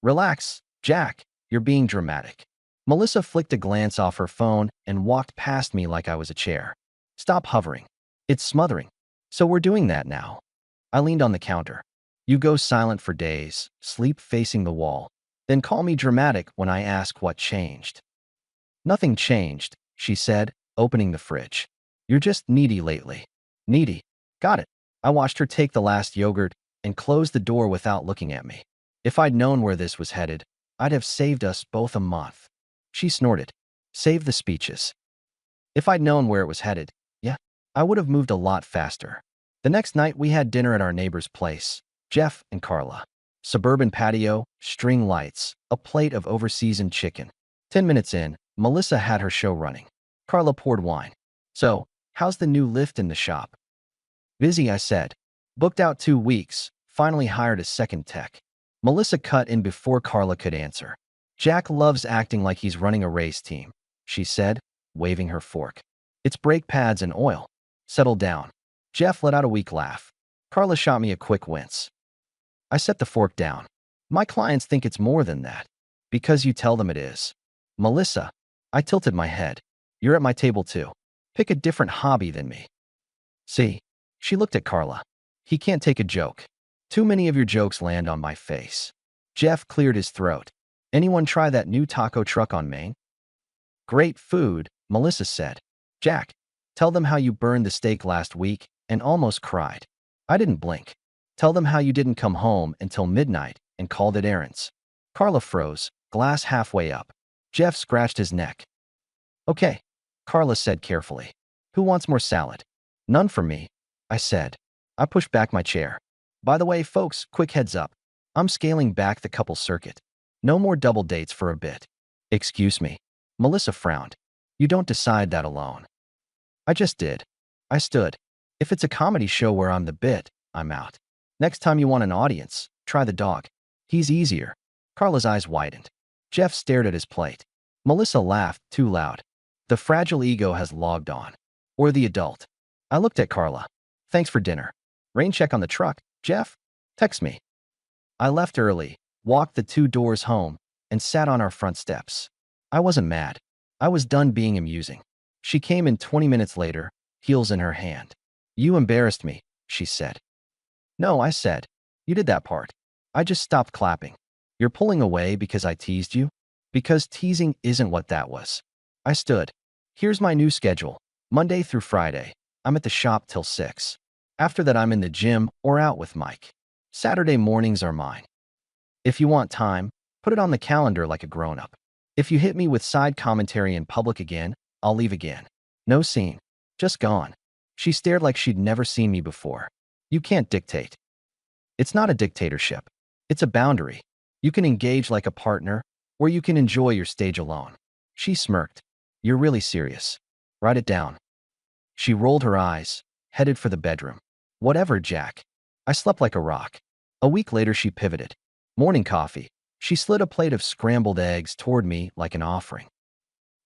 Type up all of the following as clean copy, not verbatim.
Relax, Jack. You're being dramatic. Melissa flicked a glance off her phone and walked past me like I was a chair. Stop hovering. It's smothering. So we're doing that now. I leaned on the counter. You go silent for days, sleep facing the wall. Then call me dramatic when I ask what changed. Nothing changed, she said, opening the fridge. You're just needy lately. Needy. Got it. I watched her take the last yogurt and close the door without looking at me. If I'd known where this was headed, I'd have saved us both a month. She snorted. Save the speeches. If I'd known where it was headed, yeah, I would have moved a lot faster. The next night we had dinner at our neighbor's place, Jeff and Carla. Suburban patio, string lights, a plate of overseasoned chicken. 10 minutes in, Melissa had her show running. Carla poured wine. So, how's the new lift in the shop? Busy, I said. Booked out 2 weeks, finally hired a second tech. Melissa cut in before Carla could answer. Jack loves acting like he's running a race team, she said, waving her fork. It's brake pads and oil. Settle down. Jeff let out a weak laugh. Carla shot me a quick wince. I set the fork down. My clients think it's more than that. Because you tell them it is. Melissa, I tilted my head. You're at my table too. Pick a different hobby than me. See? She looked at Carla. He can't take a joke. Too many of your jokes land on my face. Jeff cleared his throat. Anyone try that new taco truck on Main? Great food, Melissa said. Jack, tell them how you burned the steak last week and almost cried. I didn't blink. Tell them how you didn't come home until midnight and called it errands. Carla froze, glass halfway up. Jeff scratched his neck. Okay, Carla said carefully. Who wants more salad? None for me, I said. I pushed back my chair. By the way, folks, quick heads up. I'm scaling back the couple circuit. No more double dates for a bit. Excuse me. Melissa frowned. You don't decide that alone. I just did. I stood. If it's a comedy show where I'm the bit, I'm out. Next time you want an audience, try the dog. He's easier. Carla's eyes widened. Jeff stared at his plate. Melissa laughed too loud. The fragile ego has logged on. Or the adult. I looked at Carla. Thanks for dinner. Rain check on the truck, Jeff? Text me. I left early, walked the 2 doors home, and sat on our front steps. I wasn't mad. I was done being amusing. She came in 20 minutes later, heels in her hand. You embarrassed me, she said. No, I said. You did that part. I just stopped clapping. You're pulling away because I teased you? Because teasing isn't what that was. I stood. Here's my new schedule. Monday through Friday, I'm at the shop till 6. After that, I'm in the gym or out with Mike. Saturday mornings are mine. If you want time, put it on the calendar like a grown-up. If you hit me with side commentary in public again, I'll leave again. No scene. Just gone. She stared like she'd never seen me before. You can't dictate. It's not a dictatorship. It's a boundary. You can engage like a partner, or you can enjoy your stage alone. She smirked. You're really serious. Write it down. She rolled her eyes, headed for the bedroom. Whatever, Jack. I slept like a rock. A week later, she pivoted. Morning coffee. She slid a plate of scrambled eggs toward me like an offering.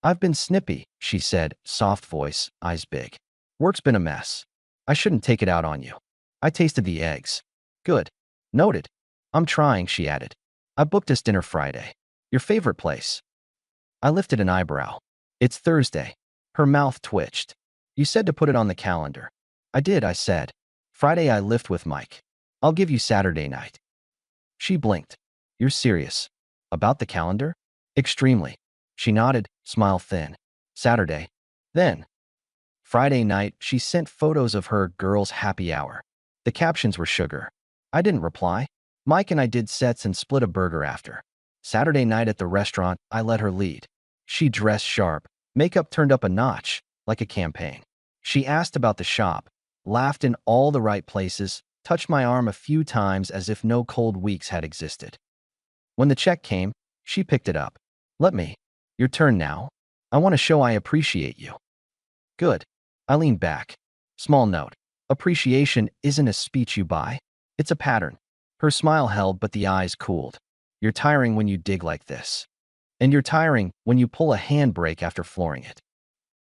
I've been snippy, she said, soft voice, eyes big. Work's been a mess. I shouldn't take it out on you. I tasted the eggs. Good. Noted. I'm trying, she added. I booked us dinner Friday. Your favorite place. I lifted an eyebrow. It's Thursday. Her mouth twitched. You said to put it on the calendar. I did, I said. Friday I lift with Mike. I'll give you Saturday night. She blinked. You're serious. About the calendar? Extremely. She nodded, smile thin. Saturday. Then. Friday night, she sent photos of her girls' happy hour. The captions were sugar. I didn't reply. Mike and I did sets and split a burger after. Saturday night at the restaurant, I let her lead. She dressed sharp, makeup turned up a notch, like a campaign. She asked about the shop, laughed in all the right places, touched my arm a few times as if no cold weeks had existed. When the check came, she picked it up. Let me. Your turn now. I want to show I appreciate you. Good. I leaned back. Small note. Appreciation isn't a speech you buy. It's a pattern. Her smile held, but the eyes cooled. You're tiring when you dig like this. And you're tiring when you pull a handbrake after flooring it.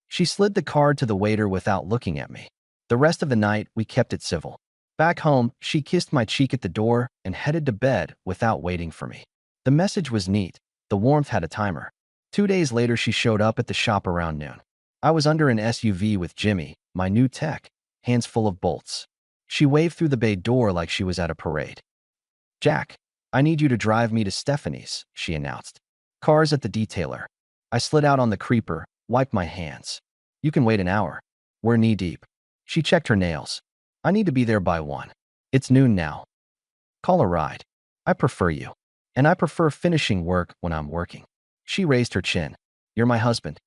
She slid the card to the waiter without looking at me. The rest of the night, we kept it civil. Back home, she kissed my cheek at the door and headed to bed without waiting for me. The message was neat. The warmth had a timer. 2 days later, she showed up at the shop around noon. I was under an SUV with Jimmy, my new tech, hands full of bolts. She waved through the bay door like she was at a parade. "Jack, I need you to drive me to Stephanie's," she announced. "Car's at the detailer." I slid out on the creeper, wiped my hands. "You can wait an hour. We're knee-deep." She checked her nails. "I need to be there by 1. It's noon now. Call a ride. I prefer you. And I prefer finishing work when I'm working." She raised her chin. "You're my husband."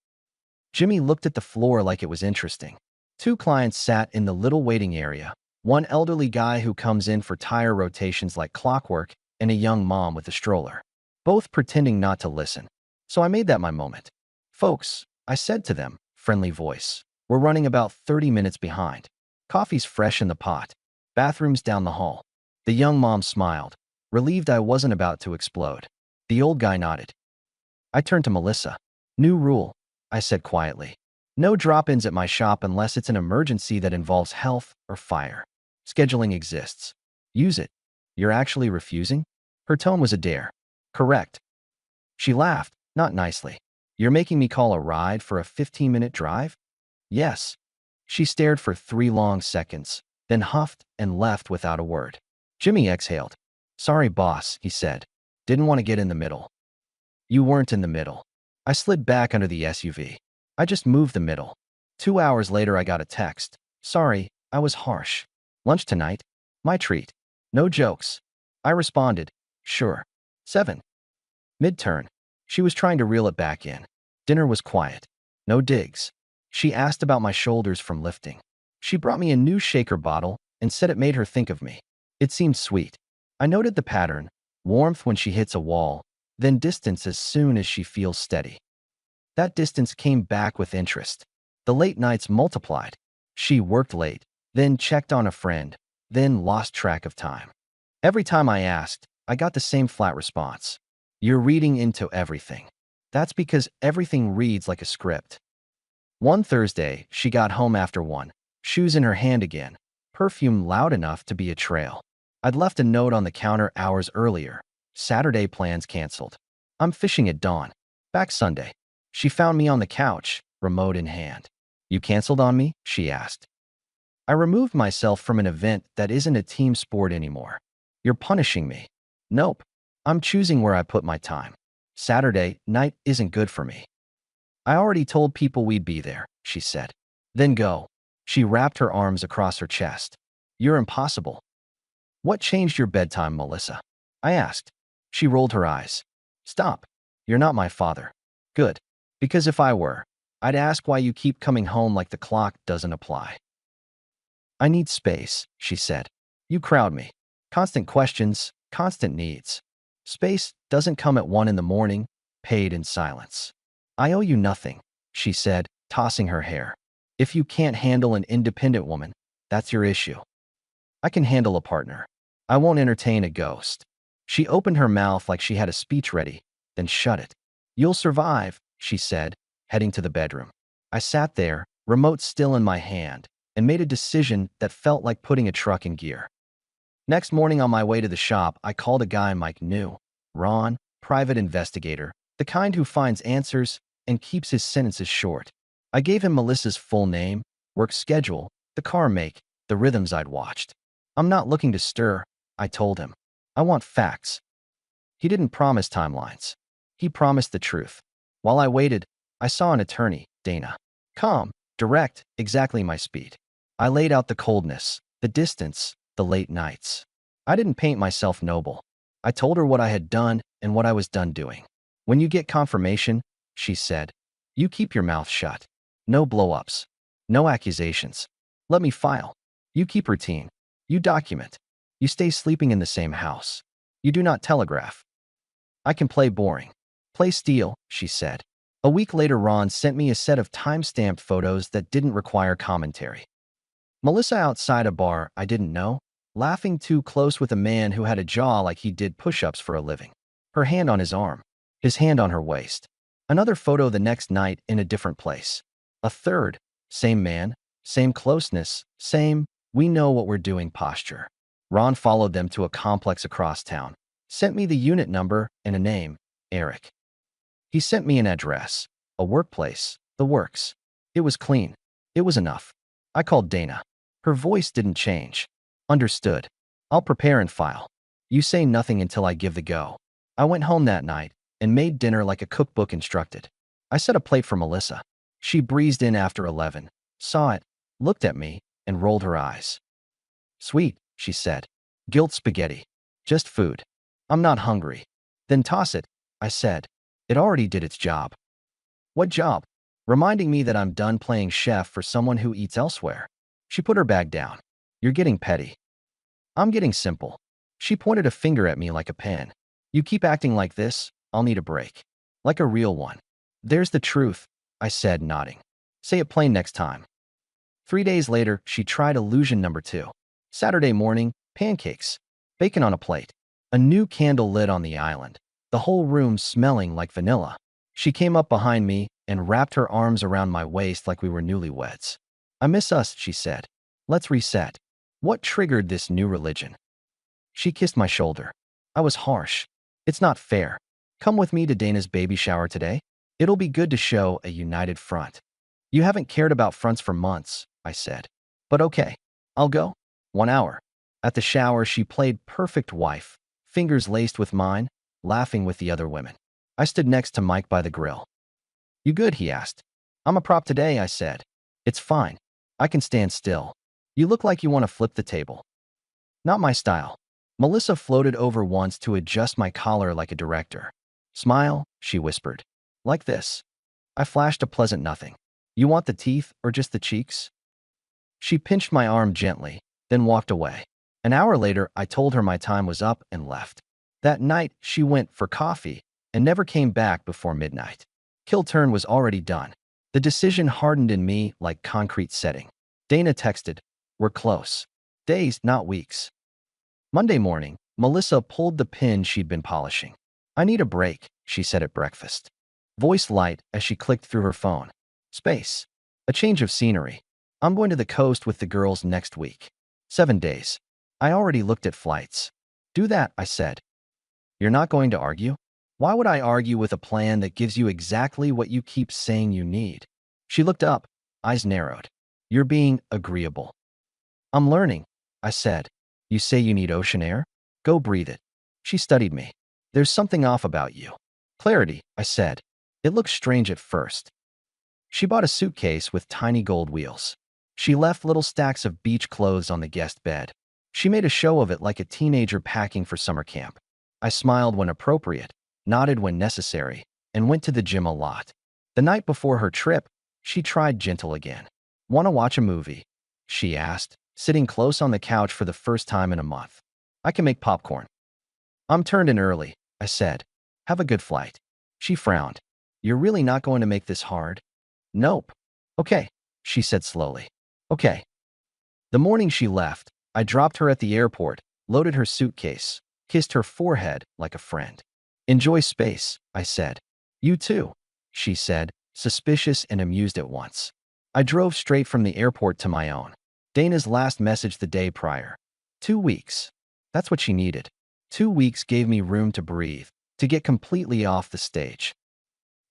Jimmy looked at the floor like it was interesting. 2 clients sat in the little waiting area. One elderly guy who comes in for tire rotations like clockwork, and a young mom with a stroller. Both pretending not to listen. So I made that my moment. "Folks," I said to them, friendly voice, "we're running about 30 minutes behind. Coffee's fresh in the pot. Bathrooms down the hall." The young mom smiled, relieved I wasn't about to explode. The old guy nodded. I turned to Melissa. "New rule," I said quietly. "No drop-ins at my shop unless it's an emergency that involves health or fire. Scheduling exists. Use it." "You're actually refusing?" Her tone was a dare. "Correct." She laughed, not nicely. "You're making me call a ride for a 15-minute drive?" "Yes." She stared for 3 long seconds, then huffed and left without a word. Jimmy exhaled. "Sorry, boss," he said. "Didn't want to get in the middle." "You weren't in the middle." I slid back under the SUV. "I just moved the middle." 2 hours later, I got a text. "Sorry, I was harsh. Lunch tonight? My treat. No jokes." I responded, "Sure." 7. Mid-turn. She was trying to reel it back in. Dinner was quiet. No digs. She asked about my shoulders from lifting. She brought me a new shaker bottle and said it made her think of me. It seemed sweet. I noted the pattern: warmth when she hits a wall, then distance as soon as she feels steady. That distance came back with interest. The late nights multiplied. She worked late, then checked on a friend, then lost track of time. Every time I asked, I got the same flat response. "You're reading into everything." That's because everything reads like a script. One Thursday, she got home after 1, shoes in her hand again, perfume loud enough to be a trail. I'd left a note on the counter hours earlier. "Saturday plans canceled. I'm fishing at dawn. Back Sunday." She found me on the couch, remote in hand. "You canceled on me?" she asked. I removed myself from an event that isn't a team sport anymore. "You're punishing me." "Nope. I'm choosing where I put my time. Saturday night isn't good for me." "I already told people we'd be there," she said. "Then go." She wrapped her arms across her chest. "You're impossible." "What changed your bedtime, Melissa?" I asked. She rolled her eyes. "Stop. You're not my father." "Good. Because if I were, I'd ask why you keep coming home like the clock doesn't apply." "I need space," she said. "You crowd me. Constant questions, constant needs. Space doesn't come at 1 in the morning, paid in silence." "I owe you nothing," she said, tossing her hair. "If you can't handle an independent woman, that's your issue. I can handle a partner. I won't entertain a ghost." She opened her mouth like she had a speech ready, then shut it. "You'll survive," she said, heading to the bedroom. I sat there, remote still in my hand, and made a decision that felt like putting a truck in gear. Next morning on my way to the shop, I called a guy Mike knew. Ron, private investigator, the kind who finds answers and keeps his sentences short. I gave him Melissa's full name, work schedule, the car make, the rhythms I'd watched. "I'm not looking to stir," I told him. "I want facts." He didn't promise timelines. He promised the truth. While I waited, I saw an attorney, Dana. Calm, direct, exactly my speed. I laid out the coldness, the distance, the late nights. I didn't paint myself noble. I told her what I had done and what I was done doing. "When you get confirmation," she said, "you keep your mouth shut. No blow-ups. No accusations. Let me file. You keep routine. You document. You stay sleeping in the same house. You do not telegraph." "I can play boring. Play steel," she said. A week later, Ron sent me a set of time-stamped photos that didn't require commentary. Melissa outside a bar I didn't know, laughing too close with a man who had a jaw like he did push-ups for a living. Her hand on his arm. His hand on her waist. Another photo the next night in a different place. A third. Same man. Same closeness. Same, "we know what we're doing" posture. Ron followed them to a complex across town. Sent me the unit number and a name, Eric. He sent me an address, a workplace, the works. It was clean. It was enough. I called Dana. Her voice didn't change. Understood. I'll prepare and file. You say nothing until I give the go. I went home that night and made dinner like a cookbook instructed. I set a plate for Melissa. She breezed in after 11, saw it, looked at me, and rolled her eyes. Sweet, she said. Guilt spaghetti. Just food. I'm not hungry. Then toss it, I said. It already did its job. What job? Reminding me that I'm done playing chef for someone who eats elsewhere. She put her bag down. You're getting petty. I'm getting simple. She pointed a finger at me like a pen. You keep acting like this, I'll need a break. Like a real one. There's the truth, I said, nodding. Say it plain next time. 3 days later, she tried illusion number 2. Saturday morning, pancakes. Bacon on a plate. A new candle lit on the island. The whole room smelling like vanilla. She came up behind me and wrapped her arms around my waist like we were newlyweds. I miss us, she said. Let's reset. What triggered this new religion? She kissed my shoulder. I was harsh. It's not fair. Come with me to Dana's baby shower today. It'll be good to show a united front. You haven't cared about fronts for months, I said. But okay, I'll go. 1 hour. At the shower, she played perfect wife, fingers laced with mine, laughing with the other women. I stood next to Mike by the grill. You good, he asked. I'm a prop today, I said. It's fine. I can stand still. You look like you want to flip the table. Not my style. Melissa floated over once to adjust my collar like a director. Smile, she whispered. Like this. I flashed a pleasant nothing. You want the teeth or just the cheeks? She pinched my arm gently, then walked away. An hour later, I told her my time was up and left. That night, she went for coffee and never came back before midnight. Kill turn was already done. The decision hardened in me like concrete setting. Dana texted, we're close. Days, not weeks. Monday morning, Melissa pulled the pin she'd been polishing. I need a break, she said at breakfast. Voice light as she clicked through her phone. Space. A change of scenery. I'm going to the coast with the girls next week. 7 days. I already looked at flights. Do that, I said. You're not going to argue? Why would I argue with a plan that gives you exactly what you keep saying you need? She looked up, eyes narrowed. You're being agreeable. I'm learning, I said. You say you need ocean air? Go breathe it. She studied me. There's something off about you. Clarity, I said. It looks strange at first. She bought a suitcase with tiny gold wheels. She left little stacks of beach clothes on the guest bed. She made a show of it like a teenager packing for summer camp. I smiled when appropriate, nodded when necessary, and went to the gym a lot. The night before her trip, she tried gentle again. Want to watch a movie? She asked, sitting close on the couch for the first time in a month. I can make popcorn. I'm turned in early, I said. Have a good flight. She frowned. You're really not going to make this hard? Nope. Okay, she said slowly. Okay. The morning she left, I dropped her at the airport, loaded her suitcase, kissed her forehead like a friend. Enjoy space, I said. You too, she said, suspicious and amused at once. I drove straight from the airport to my own. Dana's last message the day prior. 2 weeks. That's what she needed. 2 weeks gave me room to breathe, to get completely off the stage.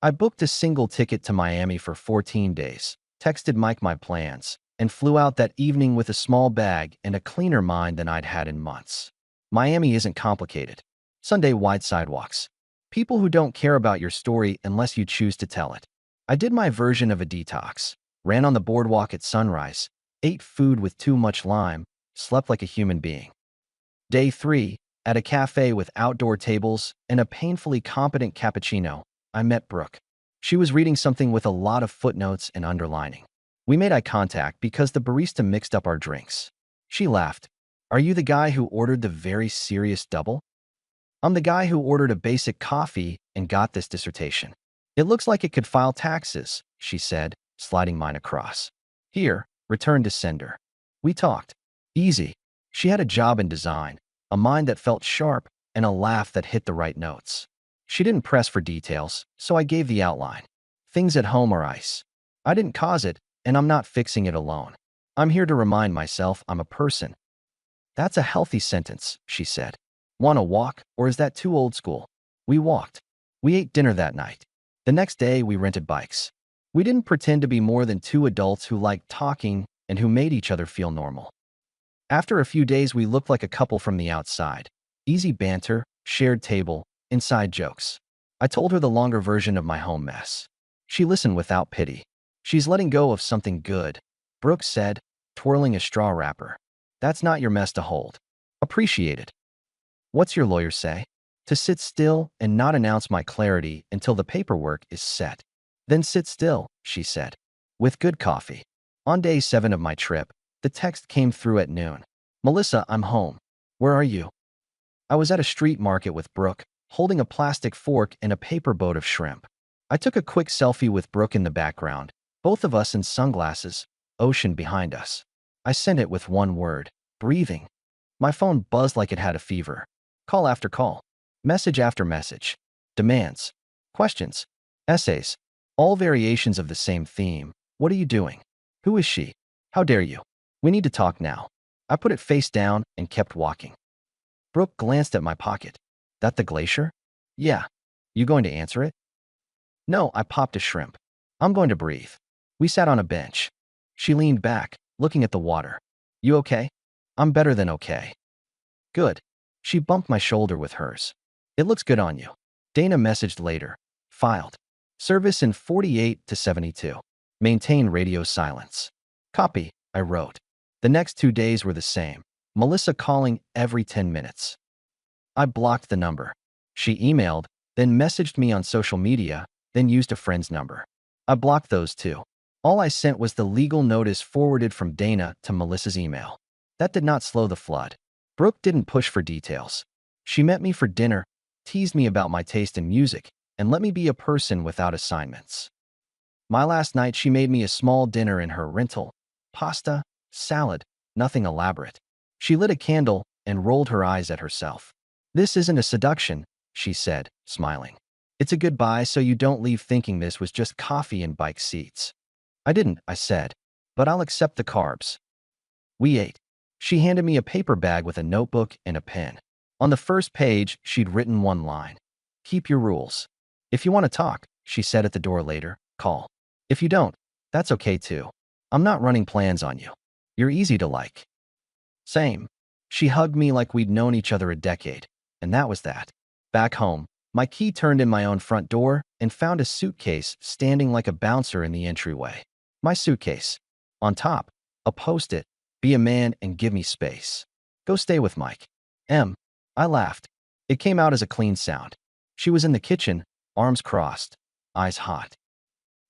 I booked a single ticket to Miami for 14 days, texted Mike my plans, and flew out that evening with a small bag and a cleaner mind than I'd had in months. Miami isn't complicated. Sunday wide sidewalks. People who don't care about your story unless you choose to tell it. I did my version of a detox, ran on the boardwalk at sunrise, ate food with too much lime, slept like a human being. Day 3, at a cafe with outdoor tables and a painfully competent cappuccino, I met Brooke. She was reading something with a lot of footnotes and underlining. We made eye contact because the barista mixed up our drinks. She laughed. Are you the guy who ordered the very serious double? I'm the guy who ordered a basic coffee and got this dissertation. It looks like it could file taxes, she said, sliding mine across. Here, return to sender. We talked. Easy. She had a job in design, a mind that felt sharp, and a laugh that hit the right notes. She didn't press for details, so I gave the outline. Things at home are ice. I didn't cause it, and I'm not fixing it alone. I'm here to remind myself I'm a person. That's a healthy sentence, she said. Want a walk, or is that too old school? We walked. We ate dinner that night. The next day, we rented bikes. We didn't pretend to be more than two adults who liked talking and who made each other feel normal. After a few days, we looked like a couple from the outside. Easy banter, shared table, inside jokes. I told her the longer version of my home mess. She listened without pity. She's letting go of something good, Brooke said, twirling a straw wrapper. That's not your mess to hold. Appreciate it. What's your lawyer say? To sit still and not announce my clarity until the paperwork is set. Then sit still, she said. With good coffee. On day 7 of my trip, the text came through at noon. Melissa, I'm home. Where are you? I was at a street market with Brooke, holding a plastic fork and a paper boat of shrimp. I took a quick selfie with Brooke in the background, both of us in sunglasses, ocean behind us. I sent it with one word, breathing. My phone buzzed like it had a fever. Call after call. Message after message. Demands. Questions. Essays. All variations of the same theme. What are you doing? Who is she? How dare you? We need to talk now. I put it face down and kept walking. Brooke glanced at my pocket. That the glacier? Yeah. You going to answer it? No, I popped a shrimp. I'm going to breathe. We sat on a bench. She leaned back, looking at the water. You okay? I'm better than okay. Good. She bumped my shoulder with hers. It looks good on you. Dana messaged later. Filed. Service in 48 to 72. Maintain radio silence. Copy, I wrote. The next 2 days were the same. Melissa calling every 10 minutes. I blocked the number. She emailed, then messaged me on social media, then used a friend's number. I blocked those too. All I sent was the legal notice forwarded from Dana to Melissa's email. That did not slow the flood. Brooke didn't push for details. She met me for dinner, teased me about my taste in music, and let me be a person without assignments. My last night, she made me a small dinner in her rental. Pasta, salad, nothing elaborate. She lit a candle and rolled her eyes at herself. This isn't a seduction, she said, smiling. It's a goodbye so you don't leave thinking this was just coffee and bike seats. I didn't, I said, but I'll accept the carbs. We ate. She handed me a paper bag with a notebook and a pen. On the first page, she'd written one line. Keep your rules. If you want to talk, she said at the door later, call. If you don't, that's okay too. I'm not running plans on you. You're easy to like. Same. She hugged me like we'd known each other a decade, and that was that. Back home, my key turned in my own front door and found a suitcase standing like a bouncer in the entryway. My suitcase. On top, a post-it, be a man and give me space. Go stay with Mike. M. I laughed. It came out as a clean sound. She was in the kitchen, arms crossed, eyes hot.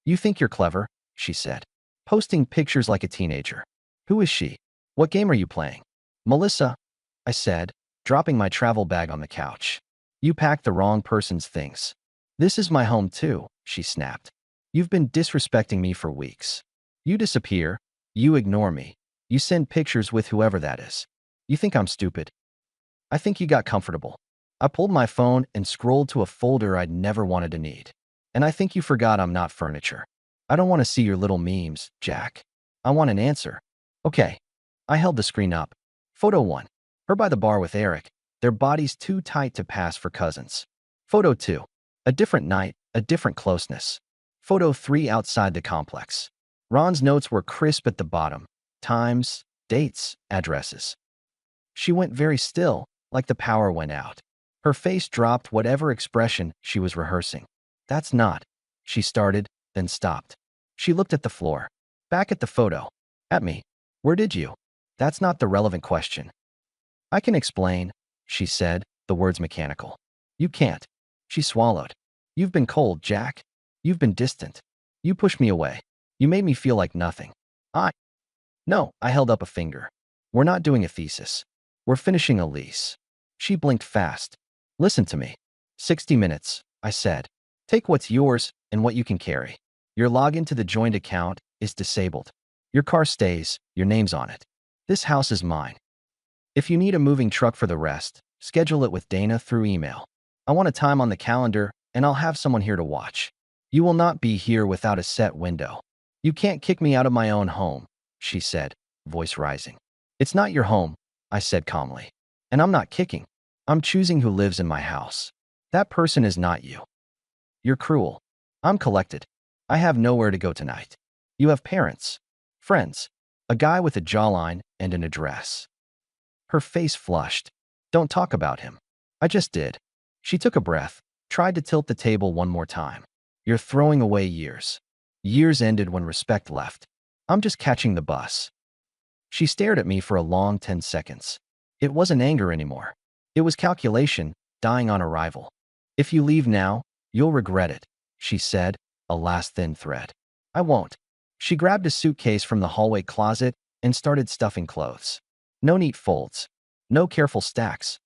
You think you're clever, she said, posting pictures like a teenager. Who is she? What game are you playing? Melissa, I said, dropping my travel bag on the couch. You packed the wrong person's things. This is my home too, she snapped. You've been disrespecting me for weeks. You disappear, you ignore me, you send pictures with whoever that is. You think I'm stupid? I think you got comfortable. I pulled my phone and scrolled to a folder I'd never wanted to need. And I think you forgot I'm not furniture. I don't want to see your little memes, Jack. I want an answer. Okay. I held the screen up. Photo 1. Her by the bar with Eric, their bodies too tight to pass for cousins. Photo 2. A different night, a different closeness. Photo 3 outside the complex. Ron's notes were crisp at the bottom. Times, dates, addresses. She went very still, like the power went out. Her face dropped whatever expression she was rehearsing. That's not. She started, then stopped. She looked at the floor. Back at the photo. At me. Where did you? That's not the relevant question. I can explain, she said, the words mechanical. You can't. She swallowed. You've been cold, Jack. You've been distant. You pushed me away. You made me feel like nothing. No, I held up a finger. We're not doing a thesis. We're finishing a lease. She blinked fast. Listen to me. 60 minutes, I said. Take what's yours and what you can carry. Your login to the joint account is disabled. Your car stays, your name's on it. This house is mine. If you need a moving truck for the rest, schedule it with Dana through email. I want a time on the calendar, and I'll have someone here to watch. You will not be here without a set window. You can't kick me out of my own home, she said, voice rising. It's not your home, I said calmly. And I'm not kicking. I'm choosing who lives in my house. That person is not you. You're cruel. I'm collected. I have nowhere to go tonight. You have parents, friends, a guy with a jawline and an address. Her face flushed. Don't talk about him. I just did. She took a breath, tried to tilt the table one more time. You're throwing away years. Years ended when respect left. I'm just catching the bus. She stared at me for a long 10 seconds. It wasn't anger anymore. It was calculation, dying on arrival. If you leave now, you'll regret it, she said, a last thin thread. I won't. She grabbed a suitcase from the hallway closet and started stuffing clothes. No neat folds. No careful stacks.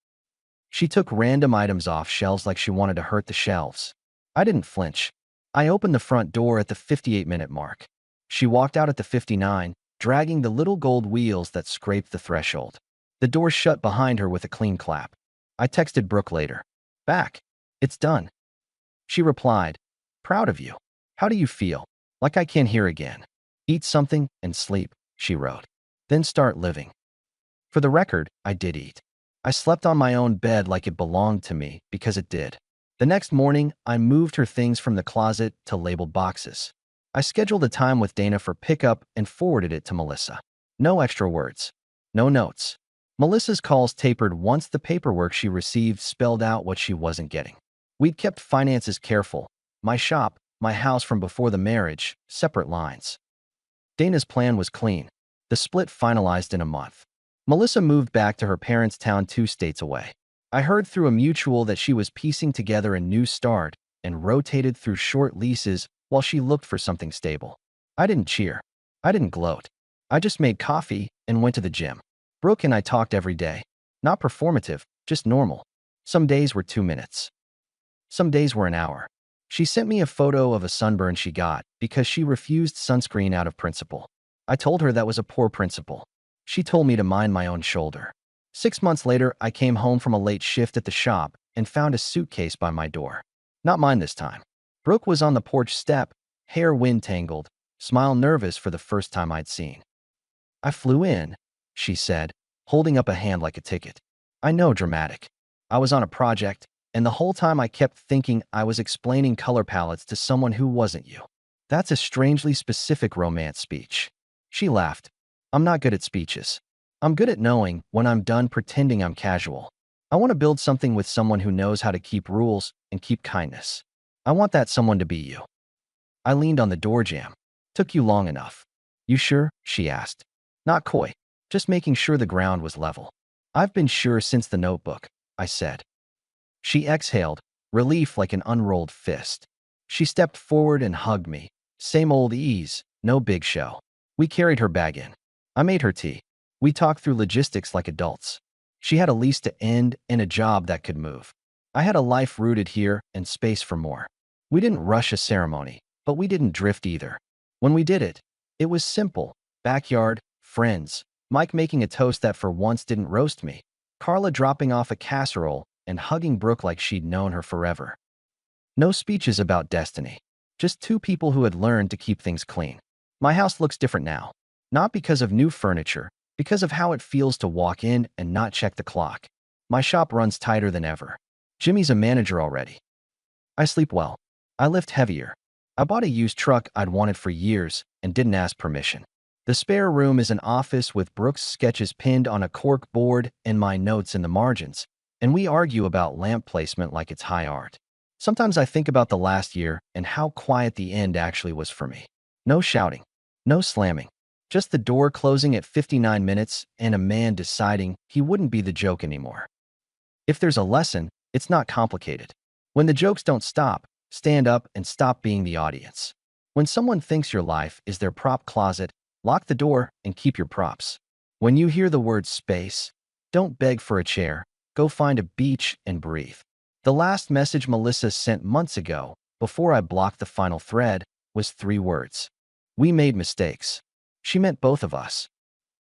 She took random items off shelves like she wanted to hurt the shelves. I didn't flinch. I opened the front door at the 58-minute mark. She walked out at the 59, dragging the little gold wheels that scraped the threshold. The door shut behind her with a clean clap. I texted Brooke later. Back. It's done. She replied, proud of you. How do you feel? Like I can't hear again. Eat something and sleep, she wrote. Then start living. For the record, I did eat. I slept on my own bed like it belonged to me because it did. The next morning, I moved her things from the closet to labeled boxes. I scheduled a time with Dana for pickup and forwarded it to Melissa. No extra words. No notes. Melissa's calls tapered once the paperwork she received spelled out what she wasn't getting. We'd kept finances careful. My shop, my house from before the marriage, separate lines. Dana's plan was clean. The split finalized in a month. Melissa moved back to her parents' town 2 states away. I heard through a mutual that she was piecing together a new start and rotated through short leases while she looked for something stable. I didn't cheer. I didn't gloat. I just made coffee and went to the gym. Brooke and I talked every day. Not performative, just normal. Some days were 2 minutes. Some days were an hour. She sent me a photo of a sunburn she got because she refused sunscreen out of principle. I told her that was a poor principle. She told me to mind my own shoulder. 6 months later, I came home from a late shift at the shop and found a suitcase by my door. Not mine this time. Brooke was on the porch step, hair wind-tangled, smile nervous for the first time I'd seen. I flew in, she said, holding up a hand like a ticket. I know, dramatic. I was on a project, and the whole time I kept thinking I was explaining color palettes to someone who wasn't you. That's a strangely specific romance speech. She laughed. I'm not good at speeches. I'm good at knowing when I'm done pretending I'm casual. I want to build something with someone who knows how to keep rules and keep kindness. I want that someone to be you. I leaned on the door jamb. Took you long enough. You sure? She asked. Not coy. Just making sure the ground was level. I've been sure since the notebook, I said. She exhaled, relief like an unrolled fist. She stepped forward and hugged me. Same old ease, no big show. We carried her bag in. I made her tea. We talked through logistics like adults. She had a lease to end and a job that could move. I had a life rooted here and space for more. We didn't rush a ceremony, but we didn't drift either. When we did it, it was simple. Backyard, friends, Mike making a toast that for once didn't roast me, Carla dropping off a casserole and hugging Brooke like she'd known her forever. No speeches about destiny. Just 2 people who had learned to keep things clean. My house looks different now. Not because of new furniture, because of how it feels to walk in and not check the clock. My shop runs tighter than ever. Jimmy's a manager already. I sleep well. I lift heavier. I bought a used truck I'd wanted for years and didn't ask permission. The spare room is an office with Brooke's sketches pinned on a cork board and my notes in the margins, and we argue about lamp placement like it's high art. Sometimes I think about the last year and how quiet the end actually was for me. No shouting. No slamming. Just the door closing at 59 minutes and a man deciding he wouldn't be the joke anymore. If there's a lesson, it's not complicated. When the jokes don't stop, stand up and stop being the audience. When someone thinks your life is their prop closet, lock the door and keep your props. When you hear the word space, don't beg for a chair, go find a beach and breathe. The last message Melissa sent months ago, before I blocked the final thread, was 3 words. We made mistakes. She meant both of us.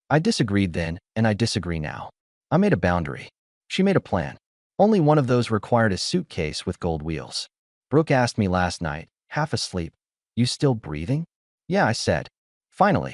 I disagreed then, and I disagree now. I made a boundary. She made a plan. Only one of those required a suitcase with gold wheels. Brooke asked me last night, half asleep, "You still breathing?" "Yeah," I said. Finally.